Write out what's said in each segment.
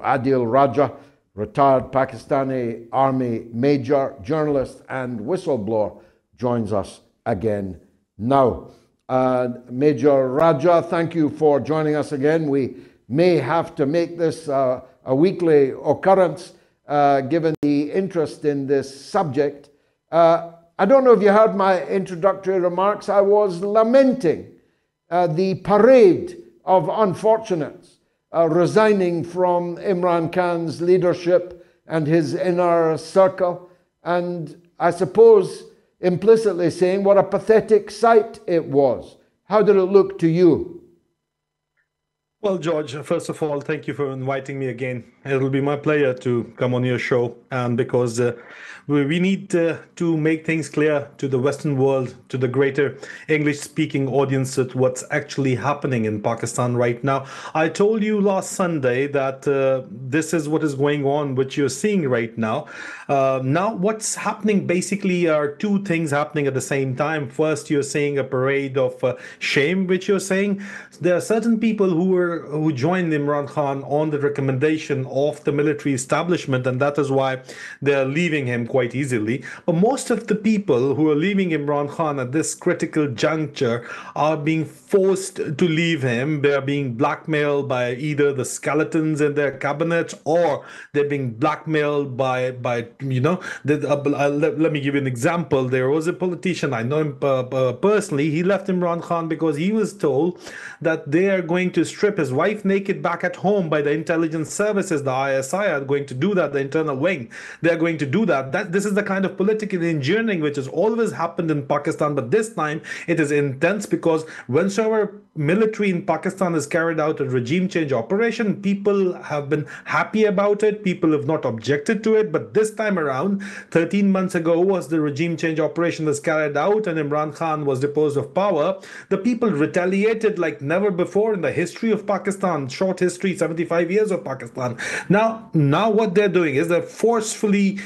Adil Raja, retired Pakistani Army major, journalist, and whistleblower, joins us again now. Major Raja, thank you for joining us again. We may have to make this a weekly occurrence given the interest in this subject. I don't know if you heard my introductory remarks. I was lamenting the parade of unfortunates resigning from Imran Khan's leadership and his inner circle, and I suppose implicitly saying what a pathetic sight it was. How did it look to you? Well, George, first of all, thank you for inviting me again. It'll be my pleasure to come on your show, and because we need to make things clear to the Western world, to the greater English-speaking audience, at what's actually happening in Pakistan right now. I told you last Sunday that this is what is going on, which you're seeing right now. Now, what's happening basically are two things happening at the same time. First, you're seeing a parade of shame, which you're saying there are certain people who joined Imran Khan on the recommendation of the military establishment, and that is why they're leaving him quite easily. But most of the people who are leaving Imran Khan at this critical juncture are being forced to leave him. They are being blackmailed by either the skeletons in their cabinet, or they're being blackmailed by you know. Let me give you an example. There was a politician, I know him personally. He left Imran Khan because he was told that they are going to strip his wife naked back at home by the intelligence services. The ISI are going to do that, the internal wing. They're going to do that. This is the kind of political engineering which has always happened in Pakistan, but this time it is intense, because whensoever military in Pakistan has carried out a regime change operation, people have been happy about it. People have not objected to it. But this time around, 13 months ago was the regime change operation was carried out and Imran Khan was deposed of power. The people retaliated like never before in the history of Pakistan, short history, 75 years of Pakistan. Now what they're doing is they're forcefully,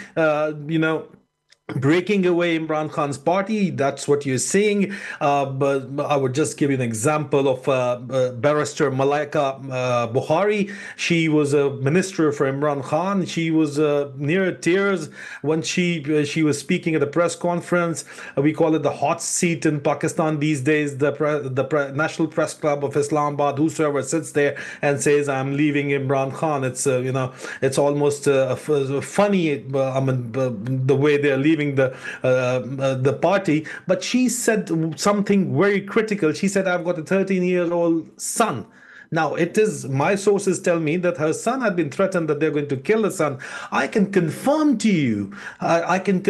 breaking away Imran Khan's party. That's what you're seeing. But I would just give you an example of Barrister Malaika Buhari. She was a minister for Imran Khan. She was near tears when she was speaking at a press conference. We call it the hot seat in Pakistan these days. The National Press Club of Islamabad. Whosoever sits there and says, "I'm leaving Imran Khan," it's it's almost funny. The way they're leaving the party. But she said something very critical. She said, "I've got a 13-year-old son." Now, it is, my sources tell me that her son had been threatened that they're going to kill the son. I can confirm to you, I can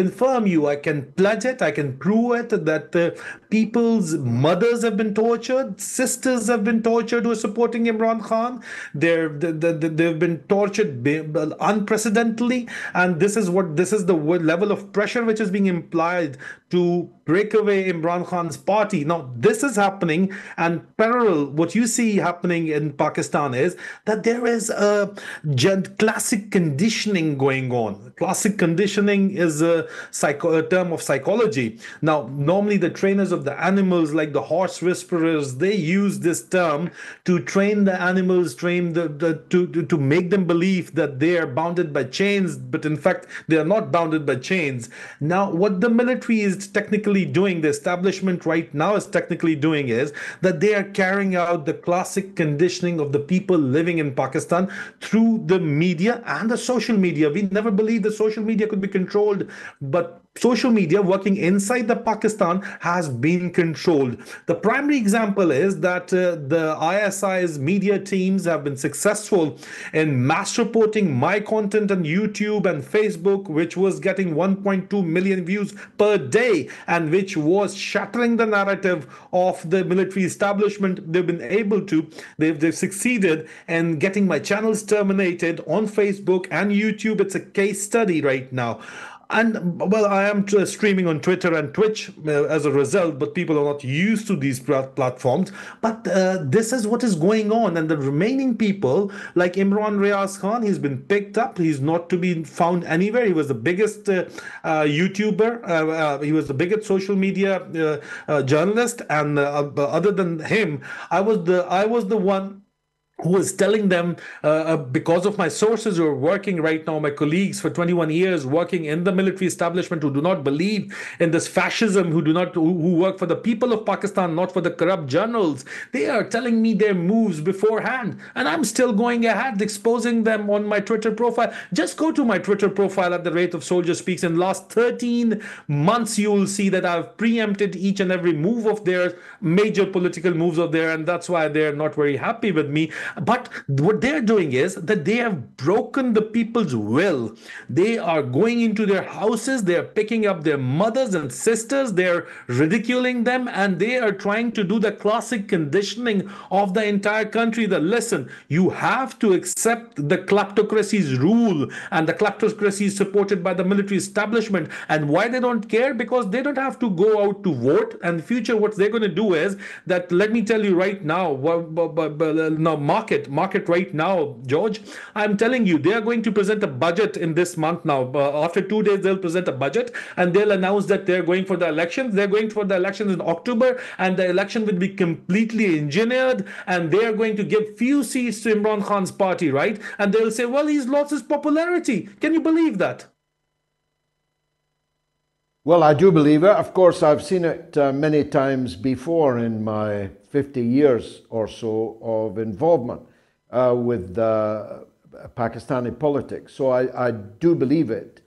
pledge it, I can prove it, that people's mothers have been tortured, sisters have been tortured who are supporting Imran Khan. They've been tortured unprecedentedly, and this is the level of pressure which is being implied to break away Imran Khan's party. Now, this is happening, and parallel, what you see happening in Pakistan is that there is a classic conditioning going on. Classic conditioning is a term of psychology. Now, normally the trainers of the animals, like the horse whisperers, they use this term to train the animals, to make them believe that they are bounded by chains, but in fact, they are not bounded by chains. Now, what the military is technically doing, the establishment right now is technically doing, is that they are carrying out the classic conditioning of the people living in Pakistan through the media and the social media. We never believed that social media could be controlled, but social media working inside the Pakistan has been controlled. The primary example is that the ISI's media teams have been successful in mass reporting my content on YouTube and Facebook, which was getting 1.2 million views per day and which was shattering the narrative of the military establishment. They've succeeded in getting my channels terminated on Facebook and YouTube. It's a case study right now. And well, I am streaming on Twitter and Twitch as a result, but people are not used to these platforms. But this is what is going on. And the remaining people, like Imran Khan, he's been picked up. He's not to be found anywhere. He was the biggest YouTuber. He was the biggest social media journalist. And other than him, I was the one who is telling them, because of my sources who are working right now, my colleagues for 21 years working in the military establishment, who do not believe in this fascism, who work for the people of Pakistan, not for the corrupt generals. They are telling me their moves beforehand, and I'm still going ahead exposing them on my Twitter profile. Just go to my Twitter profile at the rate of Soldier Speaks. In the last 13 months, you will see that I've preempted each and every move of theirs, major political moves of theirs, and that's why they're not very happy with me. But what they're doing is that they have broken the people's will. They are going into their houses, they are picking up their mothers and sisters, they're ridiculing them, and they are trying to do the classic conditioning of the entire country that, listen, you have to accept the kleptocracy's rule, and the kleptocracy is supported by the military establishment. And why they don't care? Because they don't have to go out to vote. And in the future, what they're going to do is that, let me tell you right now, now market right now, George, I'm telling you, they are going to present a budget in this month now. After 2 days, they'll present a budget and they'll announce that they're going for the elections. They're going for the elections in October, and the election will be completely engineered, and they are going to give few seats to Imran Khan's party, right? And they'll say, well, he's lost his popularity. Can you believe that? Well, I do believe it. Of course, I've seen it many times before in my 50 years or so of involvement with Pakistani politics. So I do believe it.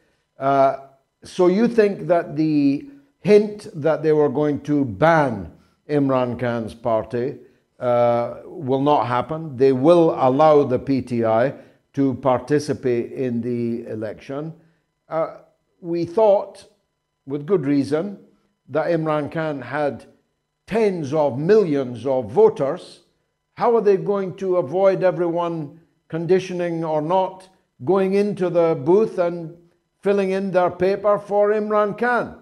So you think that the hint that they were going to ban Imran Khan's party will not happen? They will allow the PTI to participate in the election. We thought, with good reason, that Imran Khan had tens of millions of voters. How are they going to avoid everyone conditioning or not going into the booth and filling in their paper for Imran Khan?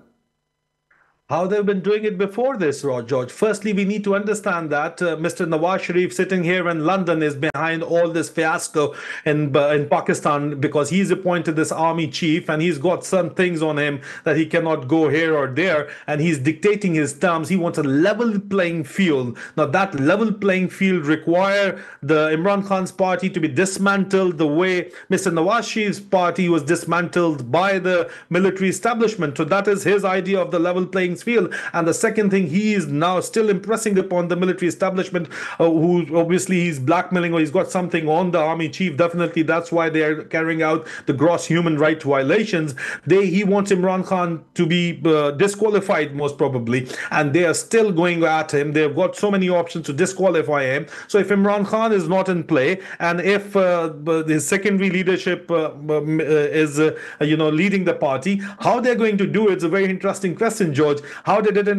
How they've been doing it before this, George. Firstly, we need to understand that Mr. Nawaz Sharif sitting here in London is behind all this fiasco in Pakistan, because he's appointed this army chief and he's got some things on him that he cannot go here or there, and he's dictating his terms. He wants a level playing field. Now, that level playing field require the Imran Khan's party to be dismantled the way Mr. Nawaz Sharif's party was dismantled by the military establishment. So that is his idea of the level playing field. And the second thing, he is now still impressing upon the military establishment, who obviously he's blackmailing, or he's got something on the army chief. Definitely that's why they are carrying out the gross human rights violations. He wants Imran Khan to be disqualified, most probably, and they are still going at him. They've got so many options to disqualify him. So if Imran Khan is not in play, and if his secondary leadership is leading the party, how they're going to do it's a very interesting question, George. How did they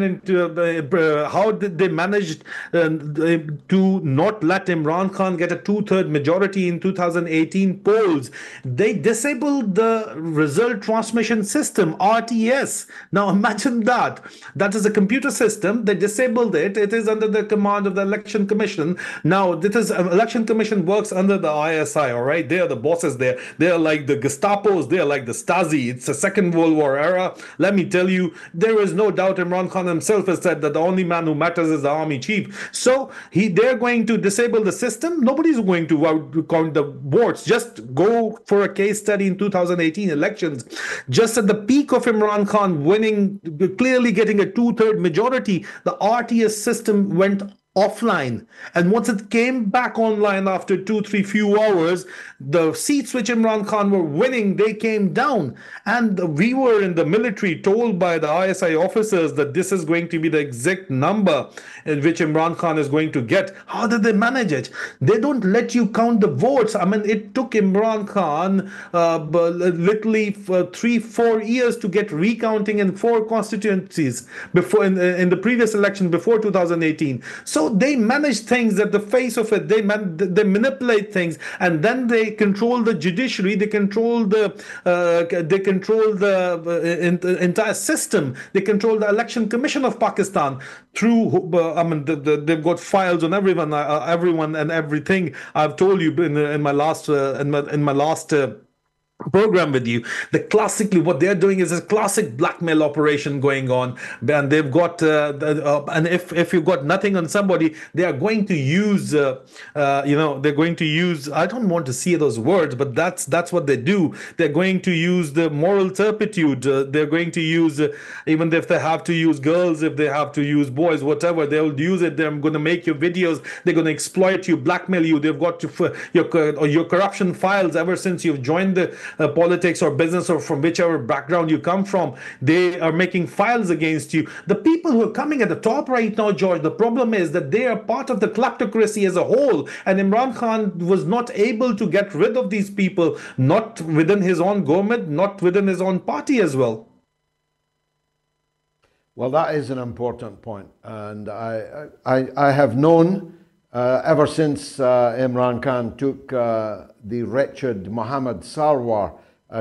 manage to not let Imran Khan get a 2/3 majority in 2018 polls? They disabled the result transmission system, RTS. Now imagine that. That is a computer system. They disabled it. It is under the command of the Election Commission. Now, Election Commission works under the ISI, all right? They are the bosses there. They are like the Gestapos. They are like the Stasi. It's a Second World War era. Let me tell you, there is no doubt Imran Khan himself has said that the only man who matters is the army chief. So they're going to disable the system. Nobody's going to count the votes. Just go for a case study in 2018 elections. Just at the peak of Imran Khan winning, clearly getting a 2/3 majority, the RTS system went offline, and once it came back online after 2-3 few hours, the seats which Imran Khan were winning, they came down. And we were in the military told by the ISI officers that this is going to be the exact number in which Imran Khan is going to get. How did they manage it? They don't let you count the votes. I mean, it took Imran Khan literally for 3-4 years to get recounting in 4 constituencies before in the previous election before 2018. So they manage things at the face of it. They manipulate things, and then they control the judiciary. They control the entire system. They control the Election Commission of Pakistan through. They've got files on everyone and everything. I've told you in my last program with you. The classically what they're doing is a classic blackmail operation going on, and they've got and if you've got nothing on somebody, they are going to use they're going to use, I don't want to see those words, but that's what they do. They're going to use the moral turpitude. They're going to use even if they have to use girls, if they have to use boys, whatever, they'll use it. They're going to make your videos, they're going to exploit you, blackmail you. They've got to your corruption files ever since you've joined the politics or business, or from whichever background you come from. They are making files against you. The people who are coming at the top right now, George, the problem is that they are part of the kleptocracy as a whole, and Imran Khan was not able to get rid of these people, not within his own government, not within his own party as well. Well, that is an important point, and I have known ever since Imran Khan took the wretched Mohammed Sarwar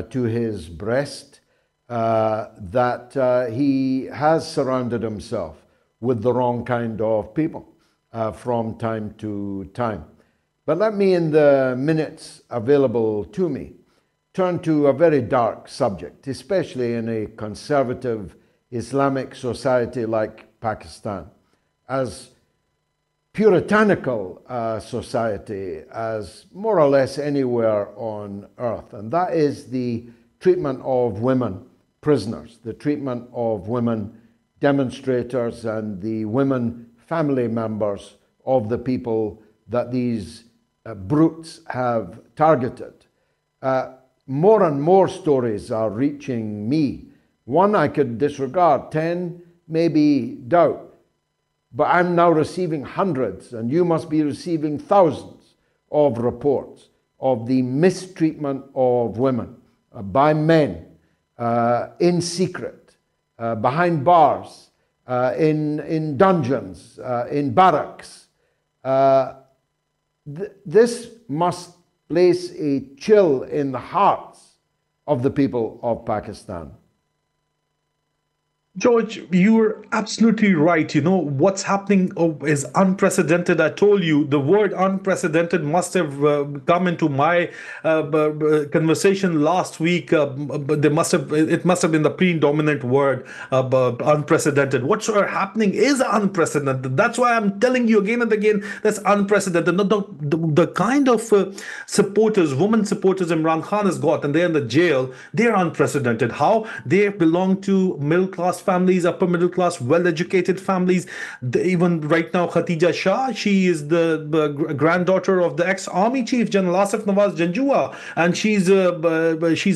to his breast, that he has surrounded himself with the wrong kind of people from time to time. But let me, in the minutes available to me, turn to a very dark subject, especially in a conservative Islamic society like Pakistan, as puritanical society as more or less anywhere on earth, and that is the treatment of women prisoners, the treatment of women demonstrators, and the women family members of the people that these brutes have targeted. More and more stories are reaching me. One I could disregard, 10 maybe doubt, but I'm now receiving hundreds, and you must be receiving thousands of reports of the mistreatment of women by men in secret, behind bars, in dungeons, in barracks. This must place a chill in the hearts of the people of Pakistan. George, you're absolutely right. You know, what's happening is unprecedented. I told you the word unprecedented must have come into my conversation last week. But it must have been the predominant word, unprecedented. What's happening is unprecedented. That's why I'm telling you again and again, that's unprecedented. The kind of supporters, women supporters Imran Khan has got, and they're in the jail, they're unprecedented. How? They belong to middle class families, upper middle class, well-educated families. Even right now, Khatija Shah, she is the granddaughter of the ex-army chief, General Asif Nawaz Janjua, and she's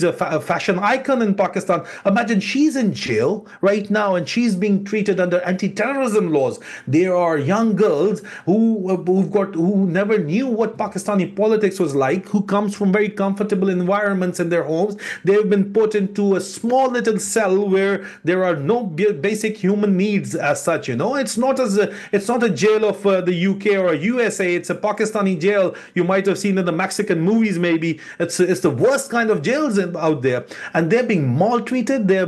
a fashion icon in Pakistan. Imagine she's in jail right now, and she's being treated under anti-terrorism laws. There are young girls who never knew what Pakistani politics was like, who comes from very comfortable environments in their homes. They've been put into a small little cell where there are no basic human needs as such. You know, it's not a jail of the UK or USA. It's a Pakistani jail you might have seen in the Mexican movies. Maybe it's the worst kind of jails out there, and they're being maltreated. There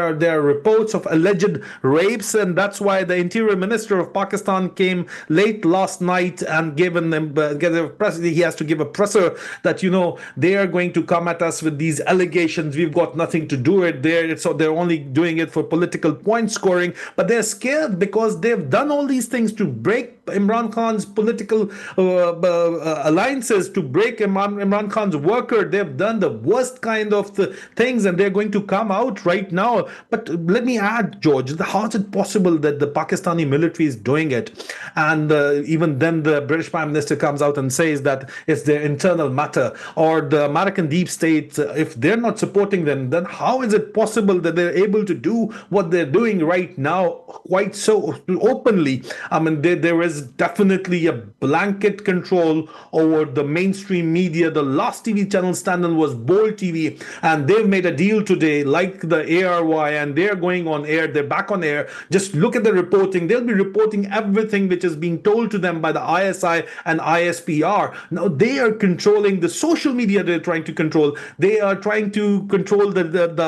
are reports of alleged rapes, and that's why the Interior Minister of Pakistan came late last night and given them he has to give a presser that, you know, they are going to come at us with these allegations. We've got nothing to do it there. So they're only doing it for political point scoring, but they're scared because they've done all these things to break Imran Khan's political alliances, to break Imran Khan's worker. They've done the worst kind of things, and they're going to come out right now. But let me add, George, how is it possible that the Pakistani military is doing it? And even then the British Prime Minister comes out and says that it's their internal matter, or the American deep state, if they're not supporting them, then how is it possible that they're able to do what they're doing right now quite so openly? I mean, there is definitely a blanket control over the mainstream media. The last TV channel scandal was Bold TV, and they've made a deal today, like the ARY, and they're going on air. They're back on air. Just look at the reporting. They'll be reporting everything which is being told to them by the ISI and ISPR. Now they are controlling the social media. They're trying to control. They are trying to control the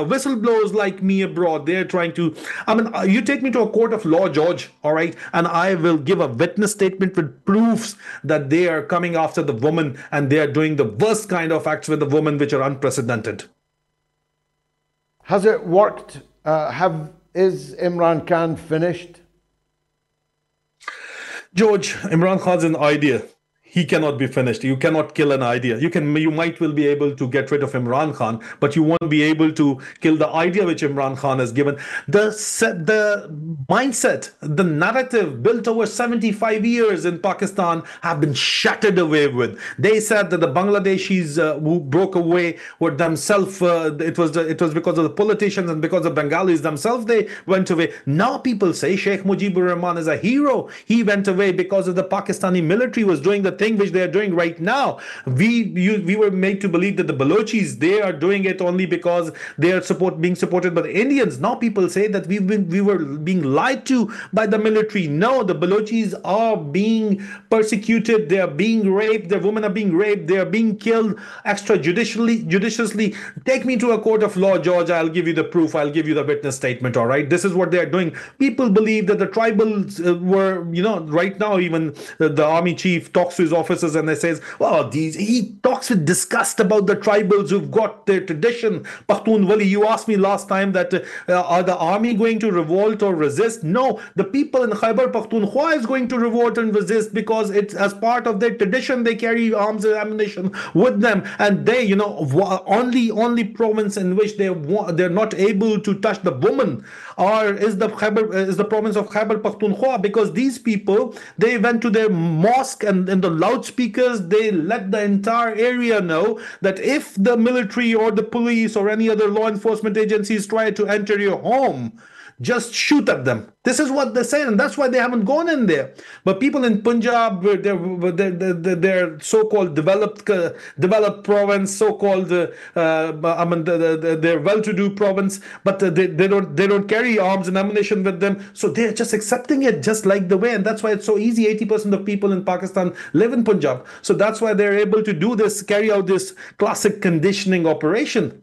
whistleblowers like me abroad. They're trying to. I mean, you take me to a court of law, George, all right, and I will give a witness witness statement with proofs that they are coming after the woman and they are doing the worst kind of acts with the woman which are unprecedented. Has it worked? Is Imran Khan finished? George, Imran Khan's an idea. He cannot be finished. You cannot kill an idea. You might well be able to get rid of Imran Khan, but you won't be able to kill the idea which Imran Khan has given. The mindset, the narrative built over 75 years in Pakistan have been shattered away with. They said that the Bangladeshis who broke away were themselves. It was because of the politicians and because of Bengalis themselves they went away. Now people say Sheikh Mujibur Rahman is a hero. He went away because of the Pakistani military was doing the thing which they are doing right now. We were made to believe that the Balochis, they are doing it only because they are being supported by the Indians. Now people say that we were being lied to by the military. No, the Balochis are being persecuted. They are being raped. Their women are being raped. They are being killed extrajudiciously. Take me to a court of law, George. I'll give you the proof. I'll give you the witness statement. All right. This is what they are doing. People believe that the tribals were, right now even the army chief talks to his officers and they says, well, he talks with disgust about the tribals who've got their tradition. Pakhtunwali, you asked me last time that are the army going to revolt or resist? No, the people in Khyber Pakhtunkhwa is going to revolt and resist because it's as part of their tradition. They carry arms and ammunition with them, and they, only province in which they're not able to touch the woman is the province of Khyber Pakhtunkhwa, because these people, they went to their mosque and in the loudspeakers they let the entire area know that if the military or the police or any other law enforcement agencies try to enter your home, just shoot at them. This is what they say, and that's why they haven't gone in there. But people in Punjab, they're so-called developed province, so-called they're well-to-do province, but they don't carry arms and ammunition with them, so they're just accepting it just like the way, and that's why it's so easy. 80% of people in Pakistan live in Punjab, so that's why they're able to do this, carry out this classic conditioning operation.